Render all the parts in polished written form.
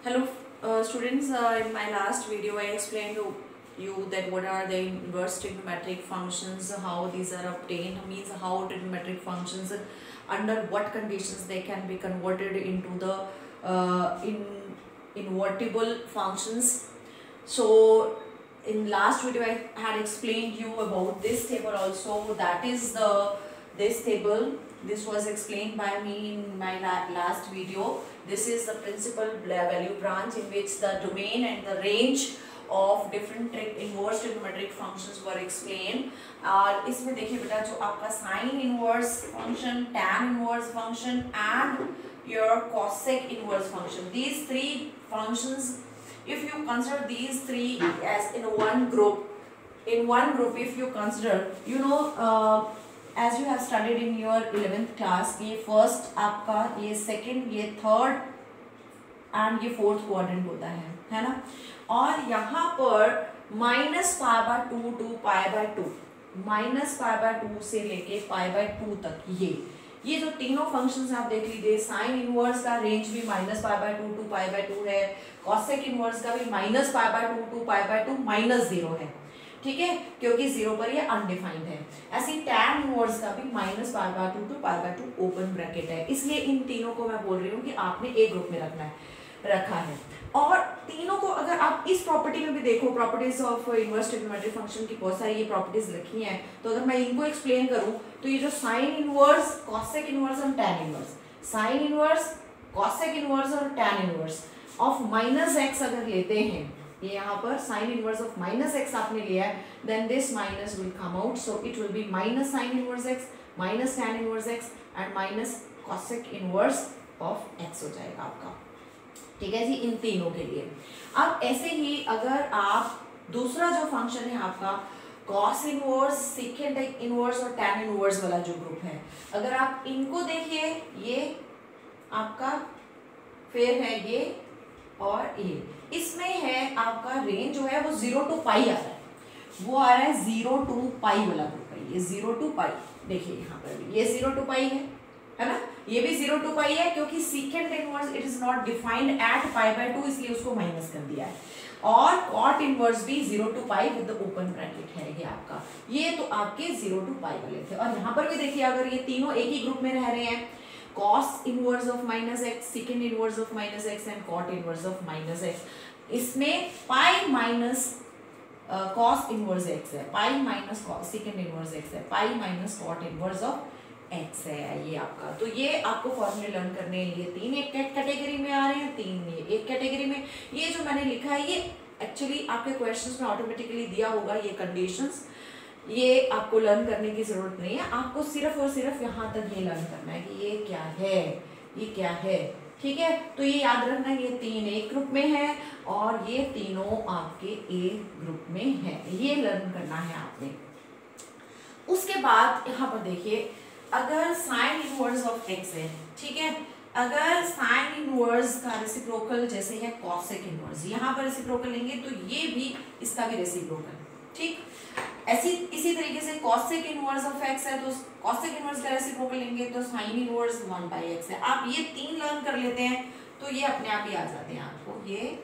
Hello, students. In my last video, I explained to you that what are the inverse trigonometric functions, how these are obtained, means how trigonometric functions, under what conditions they can be converted into the invertible functions. So, in last video, I had explained you about this table also. That is this table. This was explained by me in my last video. This is the principal value branch in which the domain and the range of different inverse trigonometric functions were explained. और इसमें देखिए बेटा जो आपका sin inverse function, tan inverse function and your cosec inverse function. These three functions, if you consider these three as in one group, if you consider, as you have studied in your 11th class, ये first आपका, ये second, ये third and ये fourth quadrant होता है ना. और यहाँ पर -π/2 to π/2, -π/2 से लेके π/2 तक ये जो तीनों फंक्शंस आप देख लीजिए. साइन इनवर्स का रेंज भी -π/2 to π/2 है. कॉसेक इनवर्स का भी -π/2 to π/2 -0 है. ठीक है, क्योंकि 0 पर ये अनडिफाइंड है. ऐसे tan इनवर्स का भी -π/2 to π/2 ओपन ब्रैकेट है. इसलिए इन तीनों को मैं बोल रही हूँ कि आपने एक ग्रुप में रखा है. और तीनों को अगर आप इस प्रॉपर्टी में भी देखो, properties of inverse trigonometric function की बहुत सारी ये प्रॉपर्टीज लिखी हैं. तो अगर मैं इनको एक्सप्लेन करूं तो ये जो साइन इनवर्स, कॉसेक इनवर्स और tan inverse, sine inverse, cosec inverse और tan इनवर्स ऑफ -x अगर लेते हैं, ये यहाँ पर साइन इनवर्स ऑफ -x आपने लिया है, then this minus will come out. So it will be minus sine inverse x, minus tan inverse x and minus cosec inverse of x हो जाएगा आपका. ठीक है जी, इन तीनों के लिए. अब ऐसे ही अगर आप दूसरा जो फंक्शन है आपका कॉस इनवर्स, सेकेंड इनवर्स और tan इनवर्स वाला जो ग्रुप है, अगर आप इनको देखिए, ये आपका फिर है ये और ये, इसमें है आपका रेंज जो है वो 0 to π आ रहा है. वो आ रहा है 0 to π वाला ग्रुप है. ये 0 to π, देखिए यहाँ पर भी ये 0 to π है ना. ये भी 0 to π है क्योंकि second inverse it is not defined at π/2, इसलिए उसको माइनस कर दिया है. और कॉट इनवर्स भी 0 to π with the open bracket है ये आपका. ये तो आपके 0 to π वाले थे. और यहाँ पर भी देखिए, अगर ये तीनों एक ही ग्रुप में रह रहे हैं, cos inverse of -x, second inverse of -x and cot inverse of -x, इसमें pi minus cos inverse x है, pi minus second inverse x है, pi minus cot inverse of x है ये आपका. तो ये आपको फॉर्मूले लर्न करने हैं. ये तीन एक कैटेगरी में आ रहे हैं, तीन ये एक कैटेगरी में. ये जो मैंने लिखा है ये एक्चुअली आपके क्वेश्चंस में ऑटोमेटिकली दिया होगा. ये कंडीशंस, ये आपको लर्न करने की जरूरत नहीं है. आपको सिर्फ और सिर्फ यहाँ तक ये लर्न करना है कि ये क्या है, ये क्या है. ठीक है, तो ये याद रखना, ये तीन एक ग्रुप में है और ये तीनों आपके ए ग्रुप में है. ये लर्न करना है आपने. उसके बाद यहाँ पर देखिए, अगर साइन इनवर्स ऑफ x है, ठीक है, अगर साइन इनवर्स का रेसिप्रोकल जैसे है कॉसेक इनवर्स, यहाँ पर रेसिप्रोकल लेंगे तो ये भी इसका भी रेसिप्रोकल. ठीक, इसी तरीके से कॉसेक इनवर्स ऑफ x है तो कॉसेक इनवर्स का रेसिप्रोकल लेंगे तो साइन इनवर्स 1/x है. आप ये तीन लर्न कर लेते हैं तो ये अपने आप ही आ जाते हैं आपको. ये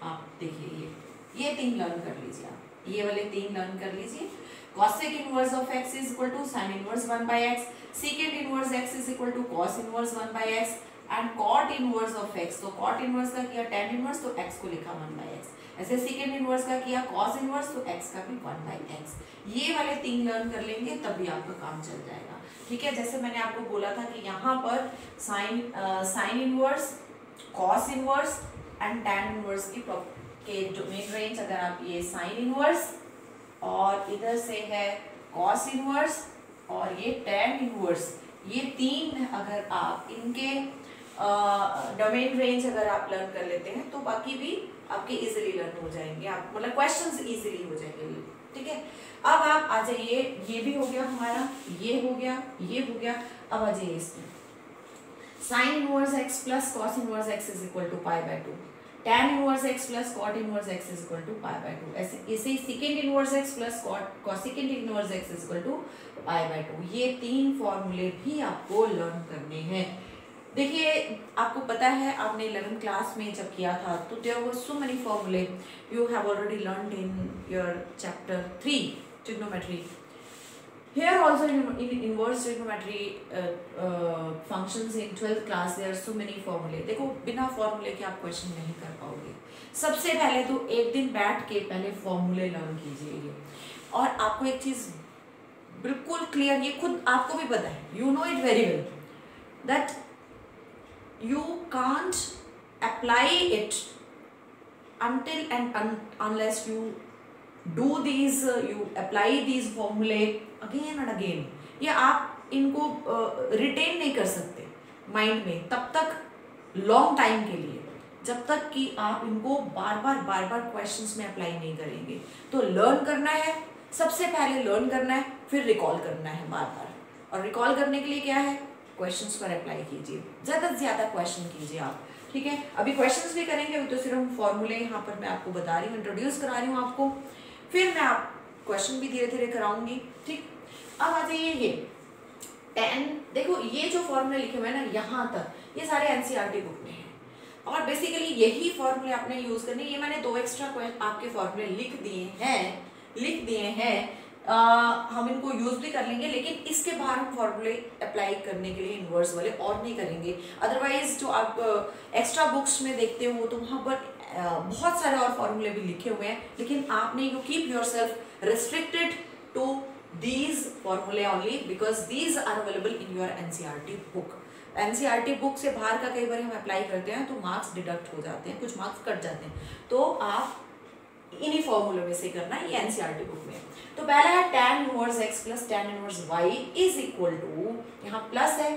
आप देखिए, ये तीन लर्न कर लीजिए. आप ये वाले तीन लर्न कर लीजिए. cosec inverse of x is equal to sin inverse 1/x, secant inverse x is equal to cos inverse 1/x and cot inverse of x. तो cot inverse का किया tan inverse तो x को लिखा 1/x. ऐसे secant inverse का किया cos inverse तो x का भी 1/x. ये वाले तीन लर्न कर लेंगे तब भी आपका काम चल जाएगा. ठीक है, जैसे मैंने आपको बोला था कि यहाँ पर sine inverse, cos inverse and tan inverse के डोमेन रेंज, अगर आप ये साइन इनवर्स और इधर से है cos इनवर्स और ये tan इनवर्स, ये तीन अगर आप इनके डोमेन रेंज अगर आप लर्न कर लेते हैं तो बाकी भी आपके इजीली लर्न हो जाएंगे. आप मतलब क्वेश्चंस इजीली हो जाएंगे. ठीक है, अब आप आ जाइए, ये भी हो गया हमारा, ये हो गया, ये हो गया. अब आ जाइए इसमें sine inverse x plus cos inverse x is equal to π/2, tan inverse x plus cot inverse x is equal to π/2. ऐसे second inverse x plus cosecant inverse x is equal to π/2. ये तीन फॉर्मूले भी आपको लर्न करने हैं. देखिए आपको पता है आपने 11th क्लास में जब किया था तो देयर वाज सो मेनी फॉर्मूले you have already learned in your chapter 3 trigonometry. Here also in inverse trigonometry functions in 12th class there are so many formulae. देखो बिना फॉर्मूले के आप क्वेश्चन नहीं कर पाओगे. सबसे पहले तो एक दिन बैठ के पहले फॉर्मूले लर्न कीजिए. और आपको एक चीज बिल्कुल क्लियर, ये खुद आपको भी पता है, you know it very well that you can't apply it until and unless you do these you apply these formulae again and again. ये आप इनको रिटेन नहीं कर सकते माइंड में तब तक लॉन्ग टाइम के लिए, जब तक कि आप इनको बार बार क्वेश्चंस में अप्लाई नहीं करेंगे. तो लर्न करना है, सबसे पहले लर्न करना है, फिर रिकॉल करना है बार बार. और रिकॉल करने के लिए क्या है, क्वेश्चंस पर अप्लाई कीजिए, ज़्यादा से ज़्यादा क्वेश्चन कीजिए आप. ठीक है, अभी क्वेश्चंस भी करेंगे, तो सिर्फ हम फॉर्मूले यहाँ पर मैं आपको बता रही हूँ, इंट्रोड्यूस करा रही हूँ आपको, फिर मैं आप क्वेश्चन भी धीरे धीरे कराऊंगी. ठीक, अब आ जाइए ये 10. देखो ये जो फॉर्मूले लिखे हुए हैं ना यहाँ तक, ये सारे एनसीईआरटी बुक में हैं और बेसिकली यही फॉर्मूले आपने यूज़ करने. ये मैंने 2 एक्स्ट्रा आपके फॉर्मूले लिख दिए हैं. हम इनको यूज भी कर लेंगे, लेकिन इसके बाहर हम फॉर्मूले अप्लाई करने के लिए इन्वर्स वाले और नहीं करेंगे. अदरवाइज जो आप एक्स्ट्रा बुक्स में देखते हो तो वहाँ पर बहुत सारे और फॉर्मूले भी लिखे हुए हैं, लेकिन आपने you keep yourself restricted to these फॉर्मूले only because these are available in your NCERT book. NCERT book से बाहर का कई बार हम अप्लाई करते हैं तो मार्क्स डिडक्ट हो जाते हैं, कुछ मार्क्स कट जाते हैं. तो आप इन्हीं फॉर्मूले में से करना है, ये एनसीईआरटी बुक में. तो पहला है tan inverse x plus tan inverse y is equal to, यहाँ प्लस है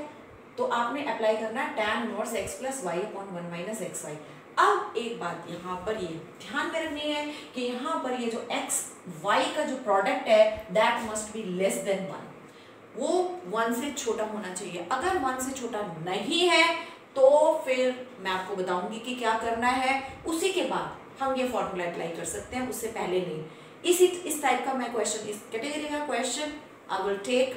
तो आपने अप्लाई करना है tan inverse x plus y upon 1 minus x y. अब एक बात यहाँ पर ये ध्यान में रखनी है कि यहाँ पर ये जो x y का जो प्रोडक्ट है that must be less than 1. वो 1 से छोटा होना चाहिए. अगर 1 से छोटा नहीं है तो फिर मैं आपको बताऊंगी कि क्या करना है, उसी के बाद हम ये फॉर्मूला अप्लाई कर सकते हैं, उससे पहले नहीं. इस टाइप का मैं क्वेश्चन, इस कैटेगरी का question I will take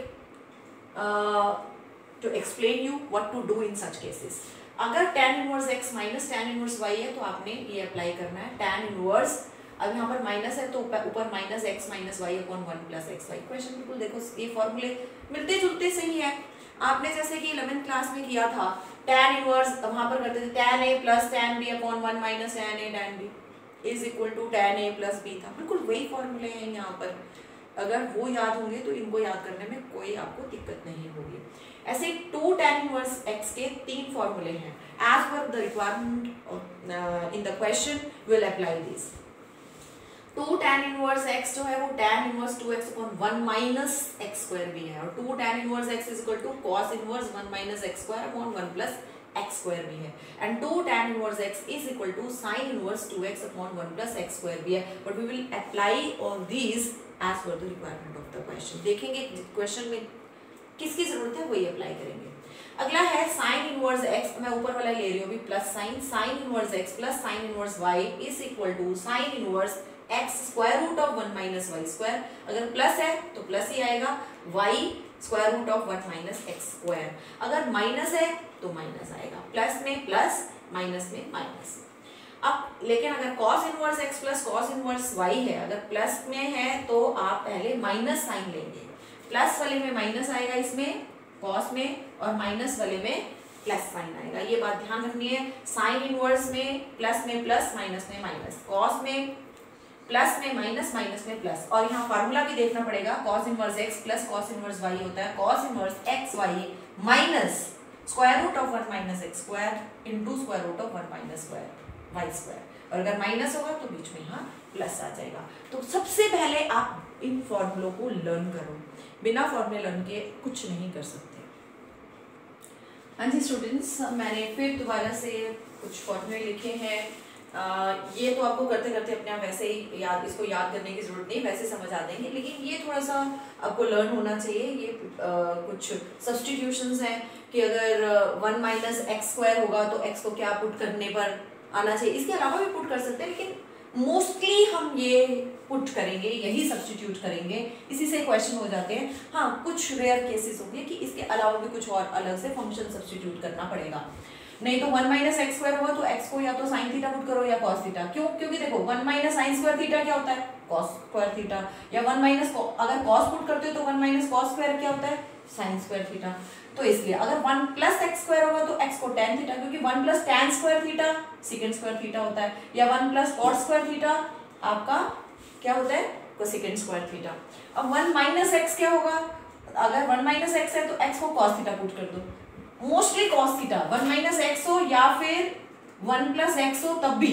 to explain you what to do in such cases. अगर tan inverse x minus tan inverse y है तो आपने ये अप्लाई करना है tan इनवर्स. अब यहाँ पर माइनस है तो ऊपर minus x minus y upon 1 plus x y. Question बिल्कुल देखो ये फॉर्मूले मिलते जुलते सही है. आपने जैसे कि 11th क्लास में किया था tan इनवर्स, वहां पर करते थे tan a plus tan b upon 1 minus tan a tan b is equal to tan a plus b था. बिल्कुल वही फॉर्मूले हैं यहाँ पर. अगर वो याद होंगे तो इनको याद करने में कोई आपको दिक्कत नहीं होगी. ऐसे 2 tan इनवर्स x के 3 फॉर्मूले हैं. As per the requirement in the question will apply this. 2 tan inverse x जो है वो tan inverse 2x upon 1 minus x square भी है, और 2 tan inverse x is equal to cos inverse 1 minus x square upon 1 plus x square भी है. And 2 tan inverse x is equal to sin inverse 2x upon 1 plus x square भी है. But we will apply all these as per the requirement of the question. देखेंगे question में किसकी जरूरत है वही अप्लाई करेंगे. अगला है sin इनवर्स x, मैं ऊपर वाला ले रही हूँ अभी plus sin inverse x plus sin inverse y is equal to sin inverse x square root of 1 minus y square. अगर प्लस है तो प्लस ही आएगा, y square root of 1 minus x square. अगर माइनस है तो माइनस आएगा, plus में प्लस माइनस में माइनस. अब लेकिन अगर cos inverse x plus cos inverse y है, अगर प्लस में है तो आप पहले माइनस साइन लेंगे. प्लस वाले में माइनस आएगा इसमें cos में, और माइनस वाले में प्लस साइन आएगा. ये बात ध्यान रखनी है. साइन इनवर्स में प्लस माइनस में माइनस, cos में प्लस में माइनस, माइनस में प्लस. और यहाँ फार्मूला भी देखना पड़ेगा. cos inverse x plus cos inverse y होता है cos inverse x y minus square root of 1 minus x square into square root of 1 minus square y square. और अगर माइनस होगा तो बीच में यहाँ प्लस आ जाएगा. तो सबसे पहले आप इन फॉर्मूलों को लर्न करो. बिना फॉर्मूले लर्न के कुछ नहीं कर सकते. हाँ जी स्टूडेंट्स, मैंने फिर दोबारा से कुछ फॉर्मूले लिखे हैं. ये तो आपको करते करते अपने आप वैसे ही इसको याद करने की जरूरत नहीं, वैसे समझ आ जाएंगे. लेकिन ये थोड़ा सा आपको लर्न होना चाहिए. ये कुछ सब्स्टिट्यूशंस हैं कि अगर 1 माइनस एक्स स्क्वायर होगा तो x को क्या पुट करने पर आना चाहिए. इसके अलावा भी पुट कर सकते हैं, लेकिन मोस्टली हम ये पुट करेंगे, यही सब्स्टिट्यूट करेंगे, इसी से क्वेश्चन हो जाते हैं। हाँ, कुछ रेयर केसेस होंगे कि इसके अलावा भी कुछ और अलग से फंक्शन सब्स्टिट्यूट करना पड़ेगा। नहीं तो 1 माइनस एक्स स्क्वायर हुआ तो एक्स को या तो साइन थीटा पुट करो या कॉस थीटा। क्यों? क्योंकि देखो 1 माइनस साइन स्क्वायर थीटा क्या होता है? Cos square theta. या 1 माइनस, अगर कॉस पुट करते हो तो 1 माइनस कॉस स्क्वायर क्या होता है? Sine square theta. तो इसलिए अगर 1 प्लस एक्स स्क्वायर होगा तो एक्स को tan थीटा, क्योंकि 1 plus tan square theta second square theta होता है। या 1 प्लस कॉस स्क्वायर थीटा आपका क्या होता है? Cosecant square theta. अब 1 माइनस एक्स क्या होगा? अगर 1 माइनस एक्स है तो एक्स को कॉस थीटा पुट कर दो, mostly cos theta. 1 minus x हो या फिर 1 प्लस एक्स हो तब भी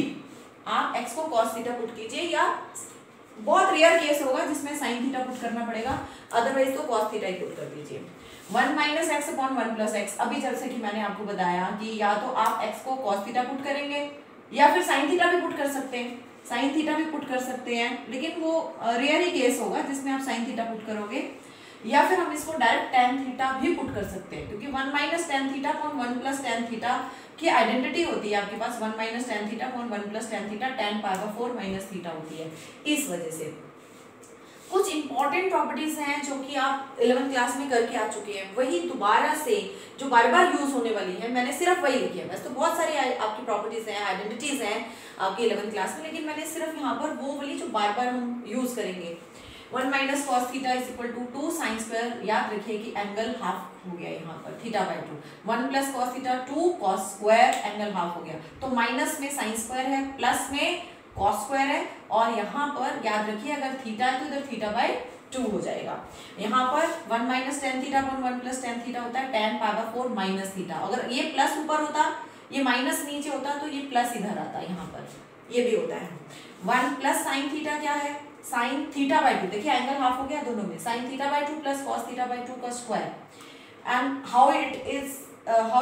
आप एक्स को कॉस थीटा पुट कीजिए, या बहुत रेयर केस होगा जिसमें साइन थीटा पुट करना पड़ेगा, अदरवाइज तो कॉस थीटा ही पुट कर दीजिए। 1 minus x upon 1 plus x, अभी जैसे कि मैंने आपको बताया कि या तो आप एक्स को कॉस थीटा पुट करेंगे या फिर साइन थीटा भी पुट कर सकते हैं, साइन थीटा भी पुट कर सकते हैं, लेकिन वो रेयर ही केस होगा जिसमें आप साइन थीटा पुट करोगे। या फिर हम इसको डायरेक्ट tan थीटा भी पुट कर सकते हैं, क्योंकि 1 minus tan theta upon 1 plus tan theta की आइडेंटिटी होती है आपके पास 1 minus tan theta upon 1 plus tan theta tan pi by 4 minus theta होती है। इस वजह से कुछ इंपॉर्टेंट प्रॉपर्टीज हैं जो कि आप 11th क्लास में करके आ चुके हैं, वही दोबारा से जो बार बार यूज होने वाली है, मैंने सिर्फ वही लिखी है। वैसे तो बहुत सारी आपकी प्रॉपर्टीज हैं, आइडेंटिटीज हैं आपकी 11th क्लास में, लेकिन मैंने सिर्फ यहाँ पर वो वाली जो बार बार हम यूज करेंगे। 1 minus cos theta is equal to 2 sine square, याद रखिए कि एंगल हाफ हो गया यहाँ पर theta by 2। 1 plus cos theta 2 cos square, angle half हो गया, तो माइनस में साइन स्क्वायर है, प्लस में कॉस स्क्वायर है, और यहाँ पर याद रखिए अगर थीटा है तो इधर थीटा बाय 2 हो जाएगा। यहाँ पर 1 minus tan theta upon 1 plus tan theta होता है tan pi by 4 minus theta. अगर ये प्लस ऊपर होता, ये माइनस नीचे होता, तो ये प्लस इधर आता, यहाँ पर ये भी होता है। 1 प्लस साइन थीटा क्या है? साइन थीटा बाय 2, देखिए एंगल हाफ हो गया दोनों में, sign theta by 2 plus cos theta by 2 का square. And how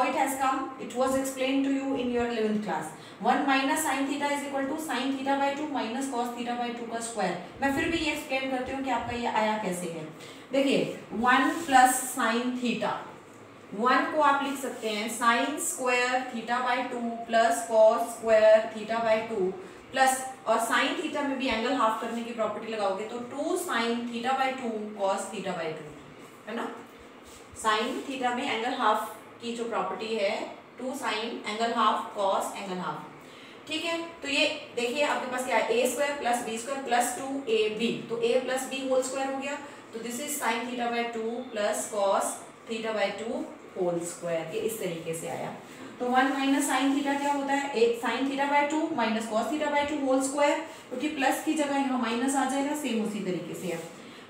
it has come, it was explained to you in your 11th class। 1 minus sine theta is equal to sine theta by 2 minus cos theta by 2 का square. मैं फिर भी ये explain करती हूँ कि आपका ये आया कैसे है। देखिए 1 प्लस साइन थीटा, 1 को आप लिख सकते हैं sine square theta by 2 plus cos square theta by 2 plus, और साइन थीटा में भी एंगल हाफ करने की प्रॉपर्टी लगाओगे तो 2 sign theta by 2 cos theta by 2, है ना। साइन थीटा में एंगल हाफ की जो प्रॉपर्टी है 2 sign angle half cos angle half, ठीक है। तो ये देखिए आपके पास क्या है, a square plus b square plus 2ab, तो a plus b whole square हो गया, तो this is sine theta by 2 plus cos theta by 2 whole square, ये इस तरीके से आया। तो 1 माइनस साइन थीटा क्या होता है? एक sine theta by 2 minus cos theta by 2 whole square, क्योंकि प्लस की जगह यहाँ माइनस आ जाएगा, सेम उसी तरीके से है।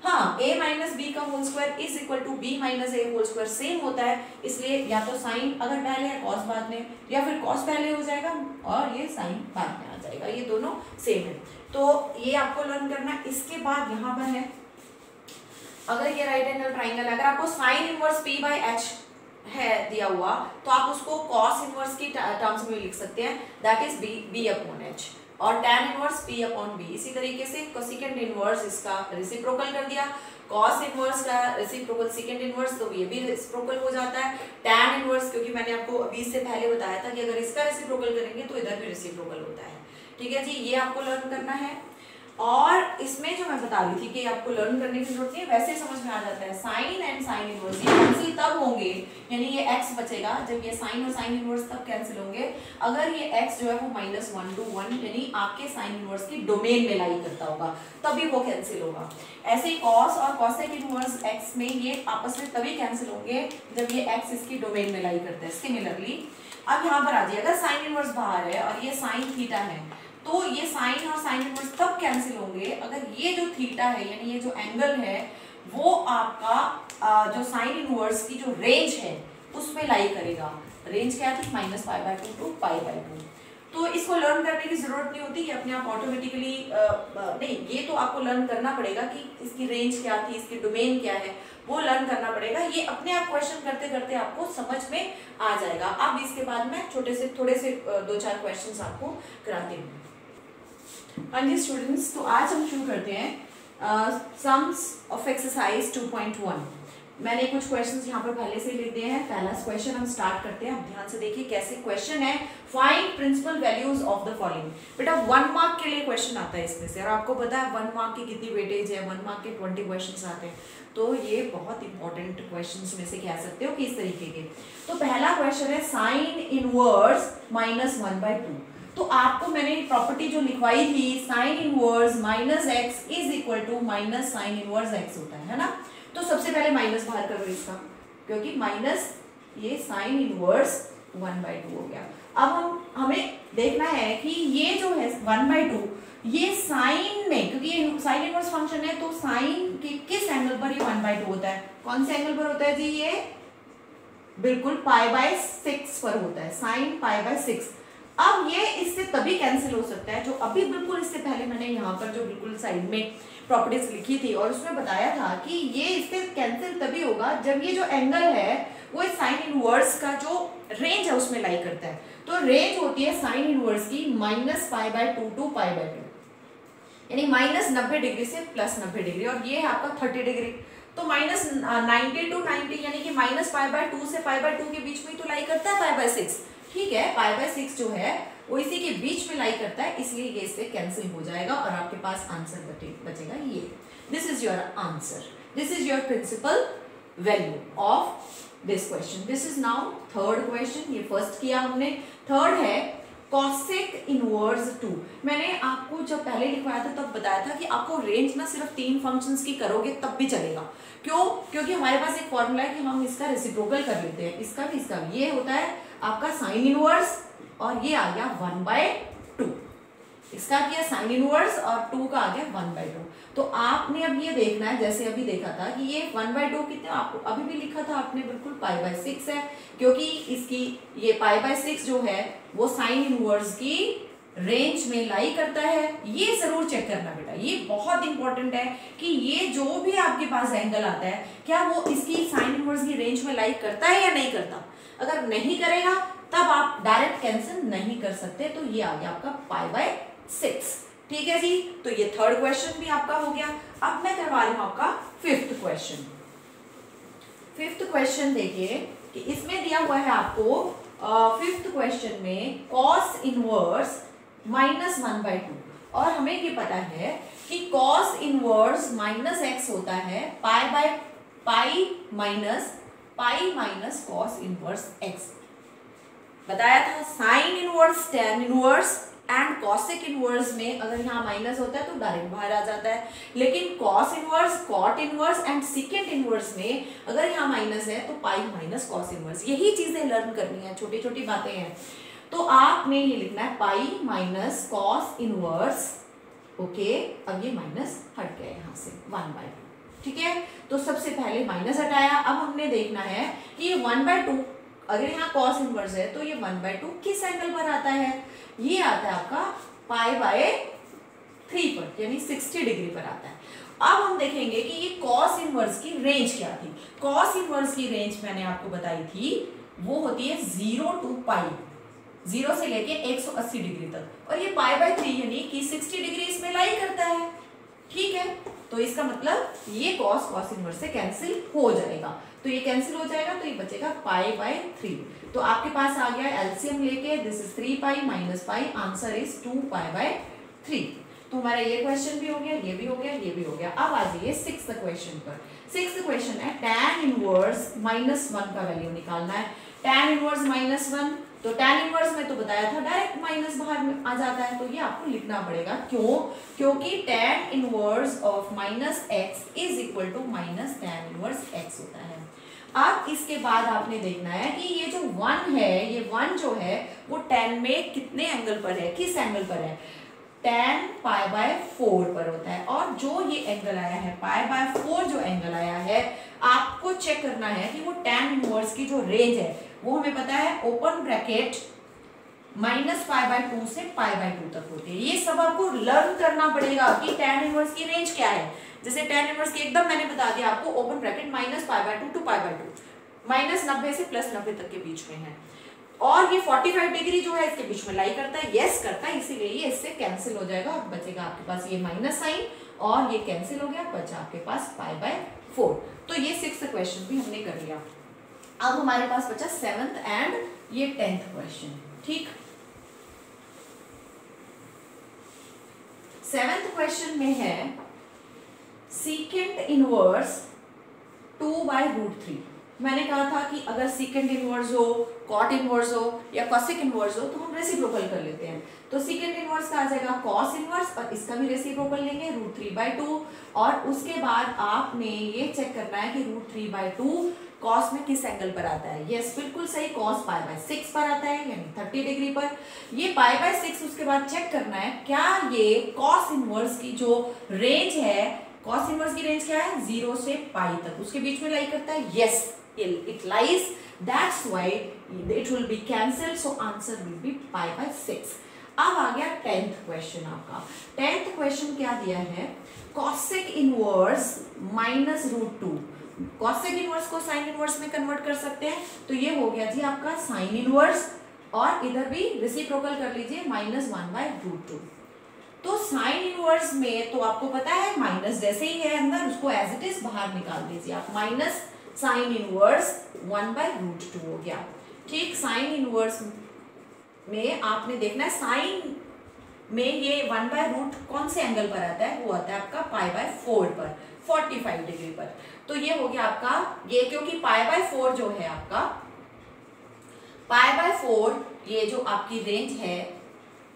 हाँ, a माइनस बी का whole square is equal to b minus a whole square, same होता है, इसलिए या तो साइन अगर पहले है कॉस बाद में, या फिर कॉस पहले हो जाएगा और ये साइन बाद में आ जाएगा, ये दोनों सेम है। तो ये आपको लर्न करना है। इसके बाद यहाँ पर है, अगर ये राइट एंगल ट्राइंगल है, अगर आपको sine inverse p by H है दिया हुआ तो आप उसको कॉस इनवर्स की टर्म्स में लिख सकते हैं, that is b upon H, और tan inverse p upon b। इसी तरीके से कोसेकेंड इनवर्स इसका रेसिप्रोकल कर दिया, cos इनवर्स का रेसिप्रोकल सेकेंड इनवर्स, तो ये भी रेसिप्रोकल हो जाता है। tan इनवर्स, क्योंकि मैंने आपको अभी इससे पहले बताया था कि अगर इसका रेसिप्रोकल करेंगे तो इधर भी रेसिप्रोकल होता है, ठीक है जी। ये आपको लर्न करना है। और इसमें जो मैं बता रही थी कि आपको लर्न करने की जरूरत नहीं है, वैसे समझ में आ जाता है। साइन एंड साइन इनवर्स ये कैंसिल तब होंगे, यानी ये x बचेगा जब ये साइन और साइन इनवर्स तब कैंसिल होंगे अगर ये x जो है वो -1 to 1 यानी आपके साइन इनवर्स की डोमेन में लाई करता होगा, तभी वो कैंसिल होगा। ऐसे ही कॉस और कॉसेक इनवर्स x में ये आपस में तभी कैंसिल होंगे जब ये x इसकी डोमेन में लाई करता है। सिमिलरली अब यहाँ पर आ जाइए, अगर साइन इनवर्स बाहर है और ये साइन थीटा है तो ये साइन और साइन इनवर्स तब कैंसिल होंगे अगर ये जो थीटा है यानी ये जो एंगल है वो आपका जो साइन इनवर्स की जो रेंज है उसमें लाई करेगा। रेंज क्या थी? -π/2 to π/2। तो इसको लर्न करने की जरूरत नहीं होती, ये अपने आप ऑटोमेटिकली नहीं, ये तो आपको लर्न करना पड़ेगा कि इसकी रेंज क्या थी, इसकी डोमेन क्या है, वो लर्न करना पड़ेगा। ये अपने आप क्वेश्चन करते करते आपको समझ में आ जाएगा। अब इसके बाद मैं थोड़े से 2-4 क्वेश्चन आपको कराती हूँ। हाँ जी स्टूडेंट्स, तो आज हम शुरू करते हैं सम्स ऑफ एक्सरसाइज 2.1। मैंने कुछ क्वेश्चंस यहाँ पर पहले से लिख दिए हैं। पहला क्वेश्चन हम स्टार्ट करते हैं। आप ध्यान से देखिए कैसे क्वेश्चन है। Find principal values of the following. बेटा 1 मार्क के लिए क्वेश्चन आता है इसमें से, और आपको पता है 1 मार्क की कितनी वेटेज है, 1 मार्क के 20 क्वेश्चन आते हैं, तो ये बहुत इंपॉर्टेंट क्वेश्चन में से कह सकते हो कि इस तरीके के। तो पहला क्वेश्चन है साइन इनवर्स -1/2। तो आपको मैंने प्रॉपर्टी जो लिखवाई थी, sine inverse minus x is equal to minus sine inverse x होता है ना। तो सबसे पहले माइनस बाहर करो इसका, क्योंकि माइनस ये साइन इनवर्स 1/2 हो गया। अब हमें देखना है कि ये जो है 1/2 ये साइन में, क्योंकि ये साइन इनवर्स फंक्शन है, तो साइन के किस एंगल पर ये 1/2 होता है? कौन से एंगल पर होता है जी? ये बिल्कुल π/6 पर होता है, साइन π/6। अब ये इससे तभी कैंसिल हो सकता है, जो अभी बिल्कुल इससे पहले मैंने यहाँ पर जो बिल्कुल साइड में प्रॉपर्टीज लिखी थी और उसमें बताया था कि ये इससे कैंसिल तभी होगा जब ये जो एंगल है वो इस साइन इनवर्स का जो रेंज है उसमें लाई करता है। तो रेंज होती है साइन इनवर्स की -π/2 टू π/2, यानी -90 डिग्री से +90 डिग्री, और ये है आपका 30 डिग्री। तो -90 टू 90 यानी कि -π/2 से π/2 के बीच में तो लाई करता है π/6। ठीक है, π/6 जो है वो इसी के बीच में लाई करता है, इसलिए ये इससे कैंसिल हो जाएगा और आपके पास आंसर बचेगा ये। This is your answer, this is your principal value of this question. This is now third question. ये फर्स्ट किया हमने, थर्ड है कॉसेक इनवर्स 2। मैंने आपको जब पहले लिखवाया था तब बताया था कि आपको रेंज ना सिर्फ 3 फंक्शंस की करोगे तब भी चलेगा। क्यों? क्योंकि हमारे पास एक फॉर्मूला है कि हम इसका रेसिप्रोकल कर लेते हैं, इसका भी इसका भी। ये होता है आपका साइन इनवर्स और ये आ गया 1/2, इसका किया साइन इनवर्स और 2 का आ गया 1/2। तो आपने अब ये देखना है, जैसे अभी देखा था कि ये 1/2 कितने, आपको अभी भी लिखा था आपने बिल्कुल π/6 है, क्योंकि इसकी ये π/6 जो है वो साइन इनवर्स की रेंज में लाई करता है। ये जरूर चेक करना बेटा, ये बहुत इंपॉर्टेंट है कि ये जो भी आपके पास एंगल आता है क्या वो इसकी साइन इनवर्स की रेंज में लाई करता है या नहीं करता। अगर नहीं करेगा तब आप डायरेक्ट कैंसिल नहीं कर सकते। तो ये आ गया आपका π/6। ठीक है जी, तो ये थर्ड क्वेश्चन भी आपका हो गया। अब मैं करवा रही हूं आपका फिफ्थ क्वेश्चन। फिफ्थ क्वेश्चन देखिए कि इसमें दिया हुआ है आपको फिफ्थ क्वेश्चन में कॉस इनवर्स -1/2, और हमें ये पता है कि कॉस इनवर्स -x होता है pi minus cos inverse x। बताया था sine inverse, tan inverse and cosec inverse में अगर यहाँ माइनस होता है तो डायरेक्ट बाहर आ जाता है, लेकिन cos inverse, cot inverse and second inverse में अगर यहाँ माइनस है तो पाई माइनस कॉस इनवर्स। यही चीजें लर्न करनी है, छोटी छोटी बातें हैं। तो आपने ये लिखना है pi minus cos inverse. Okay, अब ये माइनस हट गया यहाँ से 1/2। ठीक है, तो सबसे पहले माइनस हटाया। अब हमने देखना है कि ये 1/2 अगर यहाँ कॉस इनवर्स है तो ये 1/2 किस एंगल पर आता है? ये आता है आपका π/3 पर, यानी 60 डिग्री पर आता है। अब हम देखेंगे कि ये कॉस इनवर्स की रेंज क्या थी। कॉस इनवर्स की रेंज मैंने आपको बताई थी, वो होती है 0 टू π, 0 से लेके 180 डिग्री तक, और ये π/3 यानी कि 60 डिग्री इसमें लाई करता है। ठीक है, तो इसका मतलब ये कॉस इनवर्स से कैंसिल हो जाएगा। तो ये कैंसिल हो जाएगा तो ये बचेगा π/3। तो आपके पास आ गया एलसीएम लेके, this is 3π minus π, answer is 2π/3। तो हमारा ये क्वेश्चन भी हो गया, ये भी हो गया, ये भी हो गया। अब आ जाइए सिक्स्थ क्वेश्चन पर। सिक्स्थ क्वेश्चन है tan इनवर्स -1 का वैल्यू निकालना है। tan इनवर्स -1, तो tan इनवर्स में तो बताया था डायरेक्ट माइनस बाहर में आ जाता है, तो ये आपको लिखना पड़ेगा। क्यों? क्योंकि tan inverse of -x is equal to tan inverse x होता है। अब इसके बाद आपने देखना है कि ये जो 1 है, ये 1 जो है वो tan में कितने एंगल पर है, किस एंगल पर है? tan π/4 पर होता है। और जो ये एंगल आया है π/4, जो एंगल आया है, आपको चेक करना है कि वो tan इनवर्स की जो रेंज है वो हमें पता है ओपन ब्रैकेट -π/2 से π/2 तक होती है। ये सब आपको लर्न करना पड़ेगा कि tan इनवर्स की रेंज क्या है। जैसे tan इनवर्स की एकदम मैंने बता दिया आपको, ओपन ब्रैकेट -π/2 टू π/2, -90 से +90 तक के बीच में है, और ये 45 डिग्री जो है इसके बीच में लाई करता है, यस करता है, इसीलिए ये इससे कैंसिल हो जाएगा और बचेगा आपके पास ये माइनस साइन, और ये कैंसिल हो गया, बचा आपके पास π/4। 4। तो ये 6th क्वेश्चन भी हमने कर लिया। अब हमारे पास बचा 7th एंड ये 10th क्वेश्चन। ठीक, 7th क्वेश्चन में है सीकेंट इनवर्स 2/√3। मैंने कहा था कि अगर सीकेंट इनवर्स हो, कॉट इनवर्स हो या कॉसेक इनवर्स हो तो हम रेसिप्रोकल कर लेते हैं। तो सीकेंट इनवर्स का आ जाएगा कॉस इनवर्स और इसका भी रेसिप्रोकल लेंगे √3/2। और उसके बाद आपने ये चेक करना है कि √3/2 कॉस में किस एंगल पर आता है। यस, बिल्कुल सही, कॉस π/6 पर आता है, यानी 30 डिग्री पर। ये π/6 उसके बाद चेक करना है क्या ये कॉस इनवर्स की जो रेंज है, कॉस इनवर्स की रेंज क्या है, 0 से π तक, उसके बीच में लाई करता है। Yes, it lies, that's why it will be cancelled, so answer will be π/6। अब आ गया 10th क्वेश्चन आपका। 10th क्वेश्चन क्या दिया है, cosec इनवर्स -√2। cosec इनवर्स को साइन इनवर्स में कन्वर्ट कर सकते हैं, तो ये हो गया जी आपका साइन इनवर्स, और इधर भी रेसिप्रोकल कर लीजिए -1/√2। तो साइन इनवर्स में तो आपको पता है माइनस जैसे ही है अंदर, उसको एज इट इज बाहर निकाल दीजिए आप, माइनस साइन इनवर्स 1/√2 हो गया। ठीक, साइन इनवर्स में आपने देखना है साइन में ये 1/√, कौन से एंगल पर आता है, वो आता है आपका π/4 पर, 45 डिग्री पर। तो ये हो गया आपका, ये क्योंकि π/4 जो है आपका, π/4 ये जो आपकी रेंज है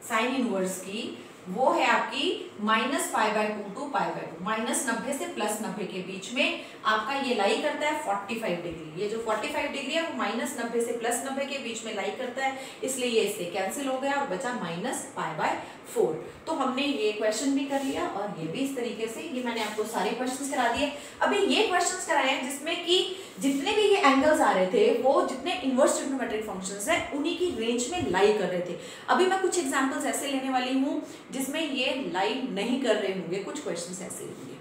साइन इनवर्स की, वो है आपकी -π/2 टू π/2, -90 से +90 के बीच में आपका ये लाई करता है 45 डिग्री। ये जो 45 डिग्री है वो -90 से +90 के बीच में लाई करता है, इसलिए ये इससे कैंसिल हो गया और बचा -π/4। तो हमने ये क्वेश्चन भी कर लिया और ये भी इस तरीके से, ये मैंने आपको सारे क्वेश्चंस करा दिए। अभी ये क्वेश्चंस कराए हैं जिसमें कि जितने भी ये एंगल्स आ रहे थे वो जितने इनवर्स ट्रिग्नोमेट्रिक फंक्शंस हैं उन्हीं की रेंज में लाई कर रहे थे। अभी मैं कुछ एग्जांपल्स ऐसे लेने वाली हूँ जिसमें ये लाई नहीं कर रहे होंगे, कुछ क्वेश्चंस ऐसे होंगे।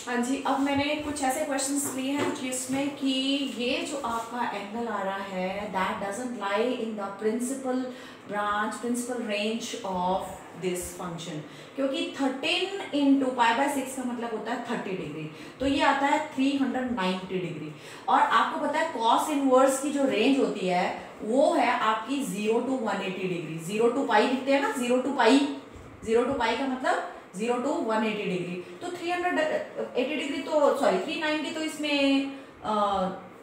हाँ जी, अब मैंने कुछ ऐसे क्वेश्चंस लिए हैं जिसमें कि ये जो आपका एंगल आ रहा है that doesn't lie in the principal branch, principal range of this function, क्योंकि 13 × π/6 का मतलब होता है 30 डिग्री, तो ये आता है 390 डिग्री। और आपको पता है कॉस इनवर्स की जो रेंज होती है वो है आपकी 0 to 180 डिग्री। 0 to π लिखते हैं ना, 0 to π का मतलब 0 to 180 डिग्री। तो 380 डिग्री तो सॉरी 390 तो इसमें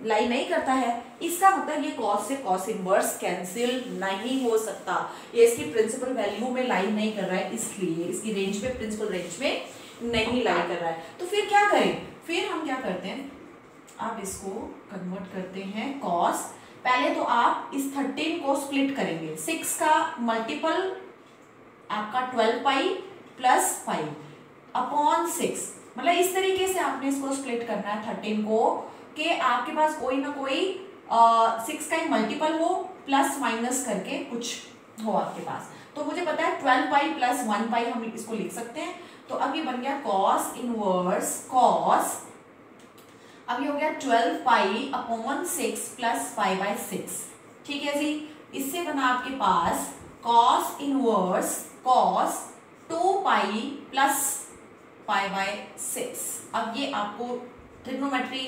लाई नहीं करता है, इसका मतलब ये कॉस से कॉस इनवर्स कैंसिल नहीं हो सकता, ये इसकी प्रिंसिपल वैल्यू में लाई नहीं कर रहा है, इसलिए इसकी रेंज में, प्रिंसिपल रेंज में नहीं लाई कर रहा है। तो फिर क्या करें, फिर हम क्या करते हैं, आप इसको कन्वर्ट करते हैं कॉस। पहले तो आप इस 13 को स्प्लिट करेंगे, 6 का मल्टीपल आपका 12π + 5/6, मतलब इस तरीके से आपने इसको स्प्लिट करना है 13 को, कि आपके पास कोई ना कोई 6 का ही मल्टीपल हो, प्लस माइनस करके कुछ हो आपके पास। तो मुझे पता है 12π + 1π हम इसको लिख सकते हैं। तो अब ये बन गया कॉस इनवर्स कॉस, अब ये हो गया 12π/6 + π/6। ठीक है जी, इससे बना आपके पास कॉस इनवर्स कॉस 2π + π/6। अब ये आपको ट्रिग्नोमेट्री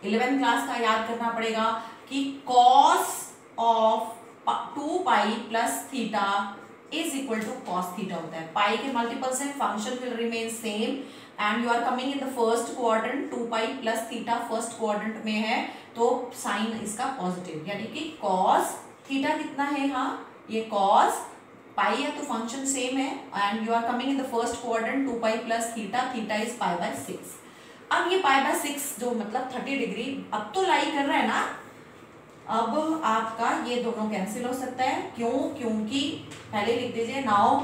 11th क्लास का याद करना पड़ेगा कि cos of 2π + θ is equal to cos θ होता है। पाई के मल्टीपल्स हैं, function will remain same and you are coming in the first quadrant, 2π + θ first quadrant में है, तो साइन इसका पॉजिटिव, यानी कि cos θ कितना है, हाँ ये cos पाई है तो फंक्शन सेम है and you are coming in the first quadrant, 2π + θ is π/6। अब ये π/6 जो मतलब 30 डिग्री अब तो लाई कर रहा है ना, अब आपका ये दोनों कैंसिल हो सकता है। क्यों, क्योंकि पहले लिख दीजिए now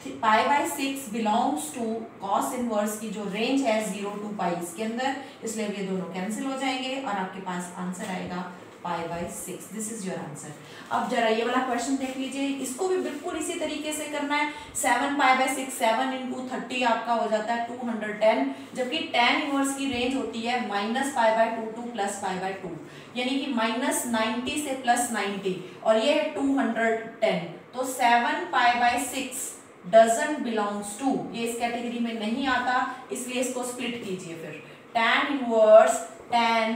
π/6 belongs to cos inverse की जो रेंज है 0 to π इसके अंदर, इसलिए ये दोनों कैंसिल हो जाएंगे और आपके पास आंसर आएगा π/6। This is your answer. अब जरा ये वाला क्वेश्चन देख लीजिए, इसको भी बिल्कुल इसी तरीके से करना है। 7π/6 7 × 30 आपका हो जाता है 210, जबकि tan इनवर्स की रेंज होती है -π/2 to +π/2, यानी कि -90 से +90 और ये है 210। तो 7π/6 डजंट बिलोंग्स टू, ये इस कैटेगरी में नहीं आता, इसलिए इसको स्प्लिट कीजिए फिर tan इनवर्स tan,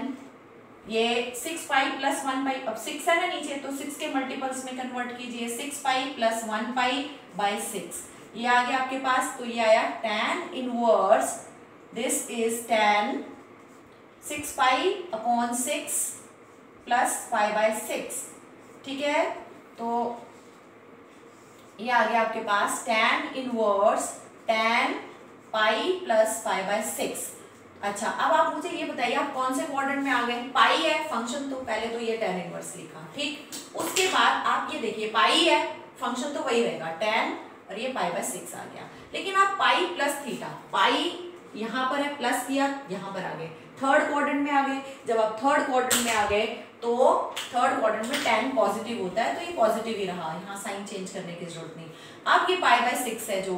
ये 6 पाई प्लस 1 पाई, अब 6 है ना नीचे तो 6 के मल्टीपल्स में कन्वर्ट कीजिए, 6 पाई प्लस 1 पाई बाय 6, ये आ गया आपके पास। तो ये आया tan inverse, this is tan 6 pi upon 6 plus pi by 6, ठीक है। तो ये आ गया आपके पास tan inverse tan pi plus pi by 6। अच्छा, अब आप मुझे ये बताइए आप कौन से क्वाड्रेंट में आ गए? पाई है फंक्शन, तो पहले तो ये tan इनवर्स लिखा, ठीक। उसके बाद आप ये देखिए पाई है फंक्शन तो वही रहेगा tan, और ये पाई बाय 6 आ गया। लेकिन आप पाई प्लस थीटा, पाई यहाँ पर है प्लस किया, यहाँ पर आ गए, थर्ड क्वाड्रेंट में आ गए। जब आप थर्ड क्वाड्रेंट में आ गए तो थर्ड क्वाड्रेंट में tan पॉजिटिव होता है, तो ये पॉजिटिव ही रहा, यहाँ साइन चेंज करने की जरूरत नहीं। अब ये पाई बाय 6 है जो,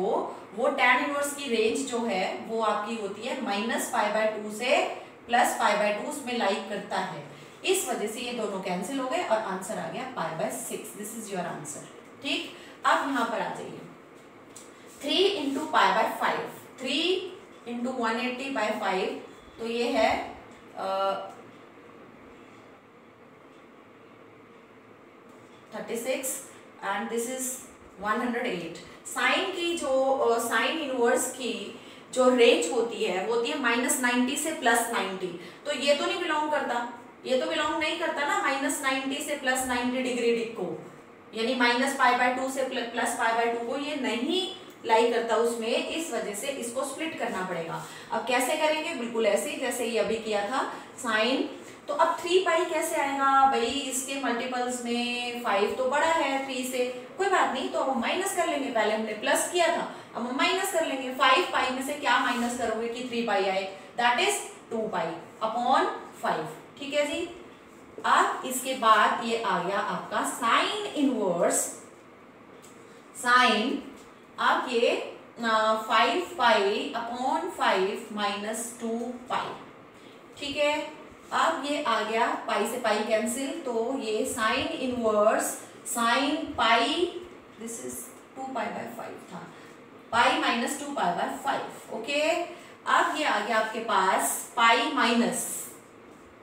वो tan इनवर्स की रेंज जो है वो आपकी होती है माइनस पाई बाय 2 से प्लस पाई बाय 2, उसमें लाइक करता है, इस वजह से ये दोनों कैंसिल हो गए और आंसर आ गया pi by 6। This is your answer, ठीक। अब यहाँ पर आ जाइए, 3 into pi by 5, 3 into 180 by 5, तो ये है 36 एंड दिस इज 108। साइन की जो साइन इनवर्स की जो रेंज होती है वो होती है -90 से +90, तो ये तो नहीं बिलोंग करता, ये तो बिलोंग नहीं करता ना -90 से +90 डिग्री को, यानी माइनस पाई बाय 2 से प्लस पाई बाय 2 को ये नहीं लाई करता उसमें, इस वजह से इसको स्प्लिट करना पड़ेगा। अब कैसे करेंगे? बिल्कुल ऐसे ही जैसे ये अभी किया था साइन। तो अब 3 पाई कैसे आएगा भाई? इसके मल्टीपल्स में 5 तो बड़ा है 3 से, कोई बात नहीं, तो अब हम माइनस कर लेंगे, पहले हमने प्लस किया था अब हम माइनस कर लेंगे। 5 पाई में से क्या माइनस करोगे कि 3 पाई आए? दैट इज 2 पाई अपॉन 5, ठीक है जी। अब इसके बाद ये आ गया आपका साइन इनवर्स, साइन, अब ये 5 पाई अपॉन 5 माइनस 2 पाई, ठीक है। अब ये आ गया पाई से पाई कैंसिल, तो ये sine inverse sine pi, this is 2 pi by 5 था, pi minus 2 pi by 5, okay. अब ये आ गया आपके पास पाई माइनस,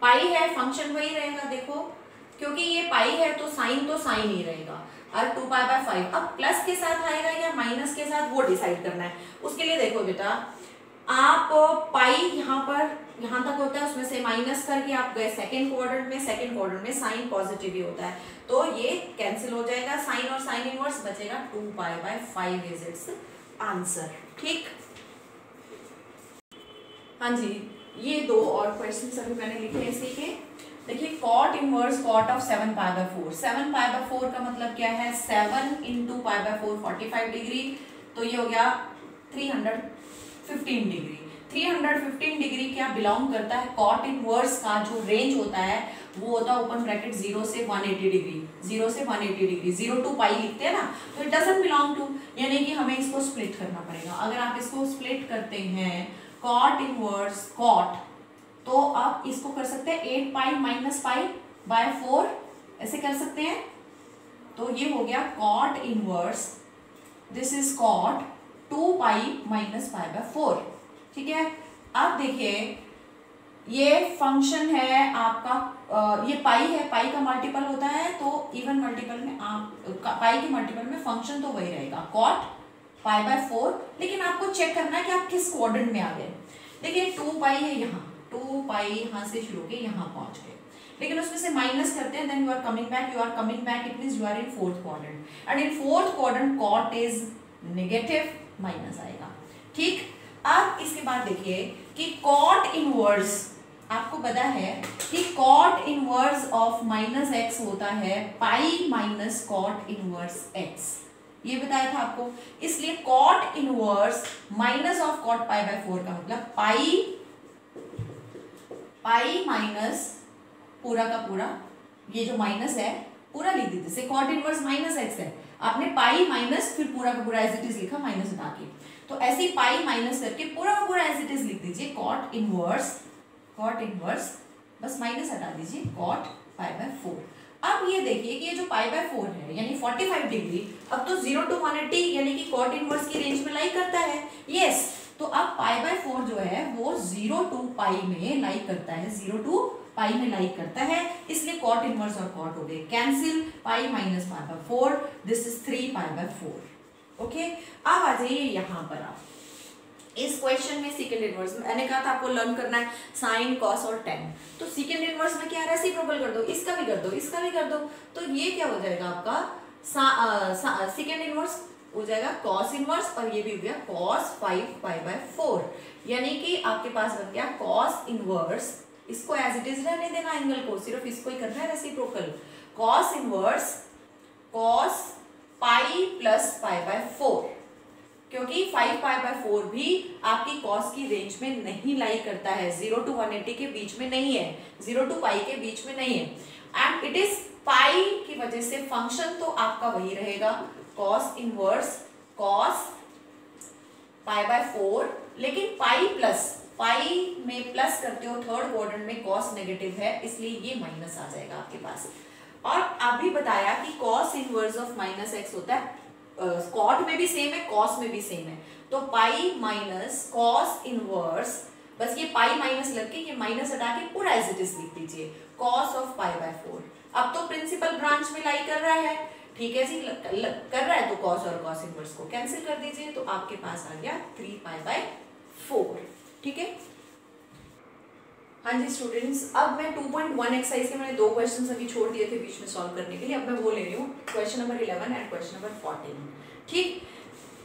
पाई है फंक्शन वही रहेगा, देखो क्योंकि ये पाई है तो साइन ही रहेगा, और 2 पाई बाय 5। अब प्लस के साथ आएगा या माइनस के साथ वो डिसाइड करना है। उसके लिए देखो बेटा, आप पाई यहाँ पर यहाँ तक होता है, उसमें से माइनस करके आप गए सेकंड क्वाड्रेंट में, सेकंड क्वाड्रेंट में साइन पॉजिटिव ही होता है, तो ये कैंसिल हो जाएगा, साइन और साइन इनवर्स बचेगा 2 पाई बाय 5 इज इट्स आंसर, ठीक। हाँ जी, ये 2 और क्वेश्चंस अभी मैंने लिखे इसी के। देखिए cot inverse cot of 7 pi by 4, 7 pi by 4 का मतलब क्या है? 7 इंटू पाई बाय 4 45 डिग्री, तो ये हो गया 315 डिग्री। 315 डिग्री क्या बिलोंग करता है? कॉट इनवर्स का जो रेंज होता है वो होता है ओपन ब्रैकेट 0 से 180 डिग्री, 0 से 180 डिग्री, 0 टू पाई लिखते हैं ना, तो इट डजंट बिलोंग टू, यानी कि हमें इसको स्प्लिट करना पड़ेगा। अगर आप इसको स्प्लिट करते हैं कॉट इनवर्स कॉट, तो आप इसको कर सकते हैं 8 पाई माइनस पाई बाय 4, ऐसे कर सकते हैं। तो ये हो गया cot inverse, this is cot 2 pi minus pi by 4, ठीक है। अब देखिए ये फंक्शन है आपका, ये पाई है, पाई का मल्टीपल होता है तो इवन मल्टीपल में आप पाई के मल्टीपल में फंक्शन तो वही रहेगा कॉट पाई बाय 4, लेकिन आपको चेक करना है कि आप किस क्वाड्रेंट में आ गए। देखिए 2 पाई है यहाँ, 2 पाई यहाँ से शुरू के यहाँ पहुंच गए, लेकिन उसमें से माइनस करते हैं, then you are coming back, it means you are in fourth quadrant, and in fourth quadrant cot is negative, minus आएगा, ठीक। अब इसके बाद देखिए कि कॉट इनवर्स, आपको पता है कि cot inverse of minus x होता है pi minus cot inverse x, ये बताया था आपको। इसलिए cot inverse minus of cot pi by 4 का मतलब पाई माइनस पूरा का पूरा, ये जो माइनस है पूरा लिख दीजिए, जैसे कॉट इनवर्स माइनस एक्स है, आपने पाई माइनस फिर पूरा का पूरा एज इट इज लिखा माइनस हटा के, तो ऐसे ही पाई माइनस करके पूरा का पूरा एज इट इज लिख दीजिए कॉट इनवर्स बस माइनस हटा दीजिए कॉट पाई बाय 4। अब ये देखिए कि ये जो पाई बाय 4 है यानी 45 डिग्री, अब तो 0 to 180 यानी कि कॉट इनवर्स की रेंज में लाई करता है, यस। तो अब पाई बाय 4 जो है वो 0 to पाई में लाइक करता है, 0 to पाई में लाइक करता है, इसलिए कॉट इनवर्स और कॉट हो गए cancel, pi minus pi by 4, this is 3 pi by 4। Okay, अब आ जाइए यहाँ पर आप इस क्वेश्चन में सेकंड इनवर्स में मैंने कहा था आपको लर्न करना है साइन कॉस और टेन, तो सेकंड इनवर्स में क्या है, रेसिप्रोकल कर दो, इसका भी कर दो, इसका भी कर दो, तो ये क्या हो जाएगा आपका सेकंड इनवर्स हो जाएगा कॉस इनवर्स और ये भी हो गया कॉस 5 पाई बाय 4, यानी कि आपके पास बन गया कॉस इनवर्स, इसको एज इट इज रहने देना एंगल को, सिर्फ इसको ही करना है reciprocal, cos inverse cos pi plus pi by 4, क्योंकि 5 पाई बाय 4 भी आपकी कॉस की रेंज में नहीं लाई करता है, 0 to 180 के बीच में नहीं है, 0 to पाई के बीच में नहीं है, एंड इट इज पाई की वजह से फंक्शन तो आपका वही रहेगा cos inverse cos pi by 4, लेकिन पाई में प्लस करते हो थर्ड क्वाड्रेंट में कॉस नेगेटिव है, इसलिए ये माइनस आ जाएगा आपके पास। और अभी बताया कि cos inverse of minus x होता है, कॉट में भी सेम है, कॉस में भी सेम है, तो पाई माइनस कॉस इनवर्स, बस ये पाई माइनस लग के ये माइनस हटा के पूरा एज इट इज लिख दीजिए, कॉस ऑफ पाई बाय 4। अब तो प्रिंसिपल ब्रांच में लाई कर रहा है, ठीक है जी, कर रहा है, तो कॉस और कॉस इनवर्स को कैंसिल कर दीजिए, तो आपके पास आ गया 3 पाई बाय 4, ठीक है। हाँ जी स्टूडेंट्स, अब मैं 2.1 एक्सरसाइज के मैंने 2 क्वेश्चन अभी छोड़ दिए थे बीच में सॉल्व करने के लिए, अब मैं वो ले रही हूँ question number 11 and question number 14, ठीक।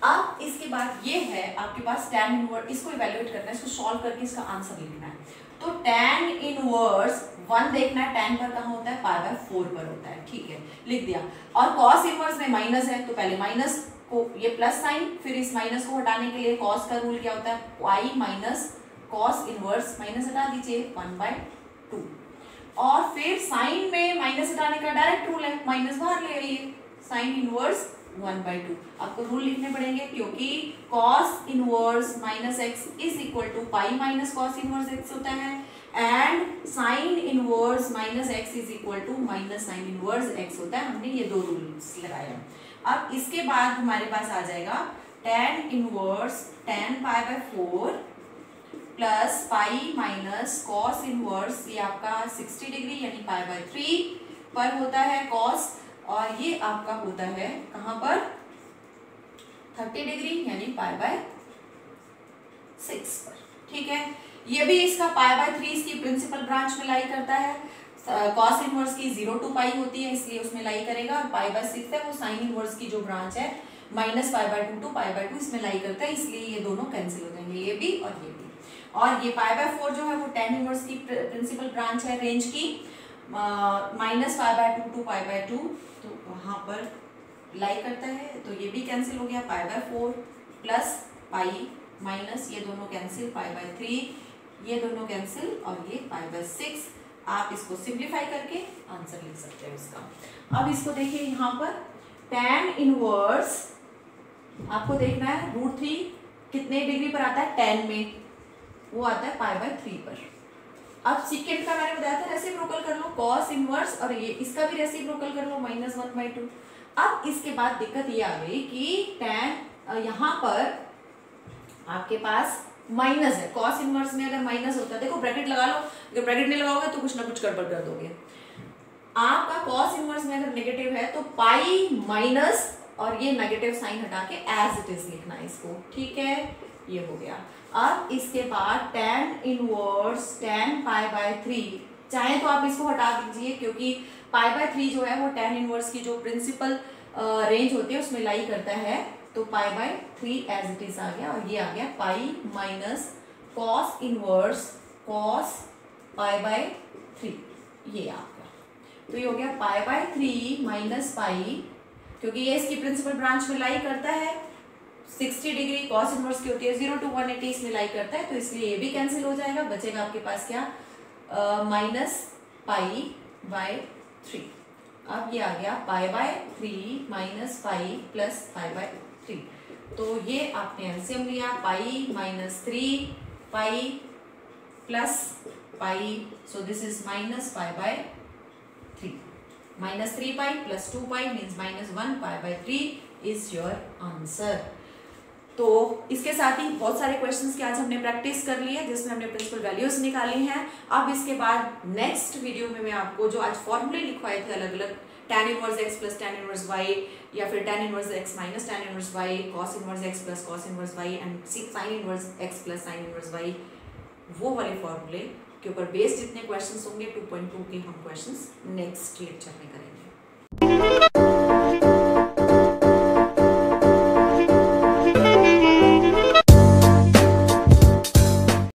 अब इसके बाद ये है आपके पास tan इनवर्स, इसको इवैल्यूएट करना है, इसको सॉल्व करके इसका आंसर लिखना है, तो tan इनवर्स 1 देखना है, tan पर कहाँ होता है, पाई बाय 4 पर होता है, ठीक है, लिख दिया। और cos इनवर्स में माइनस है, तो पहले माइनस को ये प्लस साइन, फिर इस माइनस को हटाने के लिए cos का रूल क्या होता है, pi minus cos inverse, minus हटा दीजिए 1/2, और फिर साइन में माइनस हटाने का डायरेक्ट रूल है, माइनस बाहर ले आइए, साइन इनवर्स 1/2। आपको रूल लिखने पड़ेंगे क्योंकि cos inverse minus x is equal to pi minus cos inverse x होता है, and sine inverse minus x is equal to minus sine inverse x होता है। हमने ये 2 रूल्स लगाए हैं। अब इसके बाद हमारे पास आ जाएगा tan inverse tan pi by 4 plus pi minus cos inverse, ये आपका 60 डिग्री यानी पाई बाय 3 पर होता है कॉस, और ये आपका होता है कहाँ पर 30 डिग्री यानी पाई बाय 6 पर, ठीक है। ये भी इसका पाई बाय 3 इसकी प्रिंसिपल ब्रांच में लाई करता है, कॉस इनवर्स की 0 to पाई होती है इसलिए उसमें लाई करेगा, और पाई बाय 6 है वो साइन इनवर्स की जो ब्रांच है minus pi bye 2 to pi by 2 इसमें लाई करता है, इसलिए ये दोनों कैंसिल हो जाएंगे, ये भी और ये भी। और ये पाई बाय 4 जो है वो tan इनवर्स की प्रिंसिपल ब्रांच है रेंज की, minus pi bye 2 to pi by 2, तो वहां पर लाई करता है, तो ये भी कैंसिल हो गया, pi by 4 plus pi minus ये दोनों कैंसिल, पाई बाय 3 ये दोनों कैंसिल, और ये पाई बाय 6। आप इसको सिंप्लीफाई करके आंसर लिख सकते हैं इसका। अब इसको देखिए यहाँ पर tan इनवर्स आपको देखना है √3 कितने डिग्री पर आता है, tan में वो आता है पाई बाय 3 पर। अब सेकेंड का मैंने बताया था रेसिप्रोकल कर लो, cos इनवर्स और ये इसका भी रेसिप्रोकल कर लो -1/2। अब इसके बाद दिक्कत ये आ गई कि tan यहाँ पर आपके पास माइनस है, cos इनवर्स में अगर माइनस होता है, देखो ब्रैकेट लगा लो, अगर ब्रैकेट नहीं लगाओगे तो कुछ ना कुछ गड़बड़ कर दोगे। आपका cos इनवर्स में अगर नेगेटिव है तो पाई माइनस और ये नेगेटिव साइन हटा के एज इट इज लिखना है इसको, ठीक है, ये हो गया। अब इसके बाद tan inverse tan pi by 3, चाहे तो आप इसको हटा दीजिए क्योंकि पाई बाय 3 जो है वो tan इनवर्स की जो प्रिंसिपल रेंज होती है उसमें लाई करता है, तो pi by 3 as it is आ गया, और ये आ गया pi minus cos inverse cos pi by 3, ये आ गया, तो ये हो गया पाई बाय 3 माइनस पाई, क्योंकि ये इसकी प्रिंसिपल ब्रांच में लाई करता है, 60 डिग्री कॉस इनवर्स की होती है, 0 to 180 इसमें लाई करता है, तो इसलिए ये भी कैंसिल हो जाएगा, बचेगा आपके पास क्या माइनस पाई बाय 3। अब ये आ गया pi by 3 minus pi plus pi by 3, तो ये आपने एलसीएम लिया, pi minus 3 pi plus pi, so this is minus pi by 3, minus 3 pi plus 2 pi means -1 pi by 3 is your answer. तो इसके साथ ही बहुत सारे क्वेश्चंस की आज हमने प्रैक्टिस कर ली है, जिसमें हमने प्रिंसिपल वैल्यूज निकाली हैं। अब इसके बाद नेक्स्ट वीडियो में मैं आपको जो आज फॉर्मूले लिखवाए थे अलग अलग, tan inverse x plus tan inverse y, या फिर tan inverse x minus tan inverse y, cos inverse x plus cos inverse y and sin inverse x plus sin inverse y, वो वाले फॉर्मूले के ऊपर बेस्ड जितने क्वेश्चंस होंगे 2.2 के हम क्वेश्चंस नेक्स्ट लेक्चर में करेंगे।